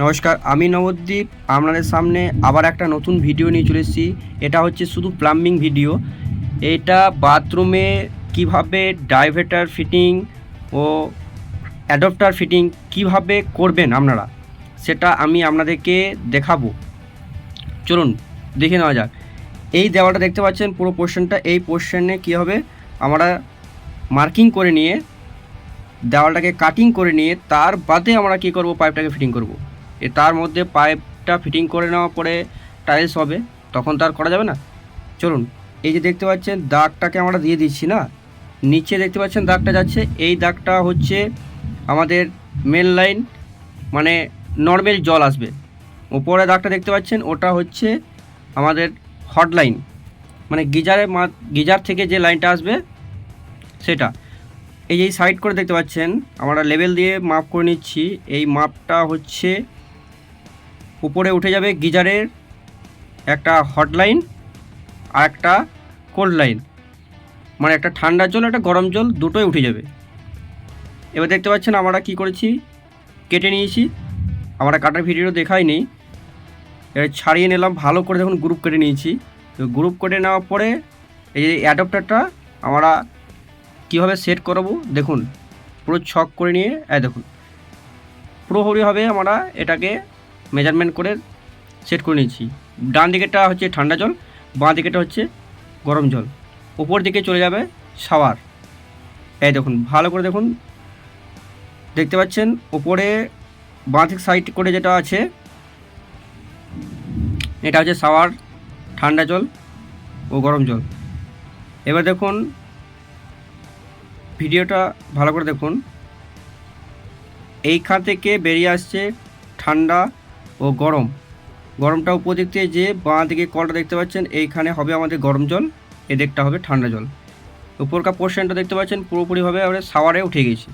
নমস্কার, আমি নবদ্বীপ আপনাদের সামনে আবার একটা নতুন ভিডিও নিয়ে চলে এসেছি। এটা হচ্ছে শুধু প্লাম্বিং ভিডিও। এটা বাথরুমে কিভাবে ডাইভার্টার ফিটিং ও অ্যাডপ্টার ফিটিং কিভাবে করবেন আপনারা, সেটা আমি আপনাদেরকে দেখাবো। চলুন দেখে নেওয়া যাক। এই দেওয়ালটা দেখতে পাচ্ছেন, পুরো পোর্শনটা, এই পোর্শনে কী হবে, আমরা মার্কিং করে নিয়ে দেওয়ালটাকে কাটিং করে নিয়ে তার বাদে আমরা কী করব, পাইপটাকে ফিটিং করব। তার মধ্যে পাইপটা ফিটিং করে নেওয়ার পরে টাইলস হবে, তখন তার করা যাবে না। চলুন, এই যে দেখতে পাচ্ছেন দাগটাকে আমরা দিয়ে দিচ্ছি না, নিচে দেখতে পাচ্ছেন দাগটা যাচ্ছে, এই দাগটা হচ্ছে আমাদের মেন লাইন, মানে নর্মাল জল আসবে। উপরে দাগটা দেখতে পাচ্ছেন, ওটা হচ্ছে আমাদের হট লাইন, মানে গিজার থেকে যে লাইনটা আসবে সেটা। এই সাইড করে দেখতে পাচ্ছেন আমরা লেভেল দিয়ে মাপ করে নিচ্ছি। এই মাপটা হচ্ছে উপরে উঠে যাবে গিজারের একটা হট লাইন আর একটা কোল্ড লাইন, মানে একটা ঠান্ডা জল একটা গরম জল দুটোই উঠে যাবে। এবার দেখতে পাচ্ছেন আমরা কি করেছি, কেটে নিয়েছি। আমরা কাটার ভিডিও দেখাইনি, এবার ছাড়িয়ে নিলাম ভালো করে, দেখুন গ্রুপ কেটে নিয়েছি। তো গ্রুপ কেটে নেওয়ার পরে এই যে অ্যাডপ্টারটা আমরা কীভাবে সেট করবো দেখুন, পুরো ছক করে নিয়ে দেখুন পুরোপুরিভাবে আমরা এটাকে মেজারমেন্ট করে সেট করে নিয়েছি। ডান দিকেটা হচ্ছে ঠান্ডা জল, বাঁ দিকেটা হচ্ছে গরম জল, উপর দিকে চলে যাবে শাওয়ার। এই দেখুন ভালো করে দেখুন, দেখতে পাচ্ছেন উপরে বাঁ দিক সাইড করে যেটা আছে এটা হচ্ছে শাওয়ার, ঠান্ডা জল ও গরম জল। এবার দেখুন ভিডিওটা ভালো করে দেখুন, এইখান থেকে বেরিয়ে আসছে ঠান্ডা ও গরম। গরমটা উপর দিক থেকে যে বাঁ দিকে কলটা দেখতে পাচ্ছেন, এইখানে হবে আমাদের গরম জল, এদিকটা হবে ঠান্ডা জল। উপরকার পোর্শনটা দেখতে পাচ্ছেন পুরোপুরিভাবে আমরা শাওয়ারে উঠে গেছি।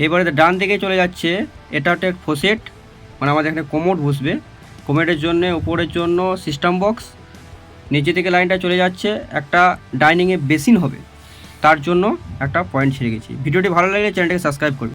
এবারে ডান দিকে চলে যাচ্ছে, এটা একটা ফোসেট, মানে আমাদের এখানে কোমোড বসবে। কোমোডের জন্য উপরের জন্য সিস্টেম বক্স, নিচে থেকে লাইনটা চলে যাচ্ছে একটা ডাইনিংয়ে বেসিন হবে, তার জন্য একটা পয়েন্ট ছেড়ে গেছি। ভিডিওটি ভালো লাগলে চ্যানেলটাকে সাবস্ক্রাইব করুন।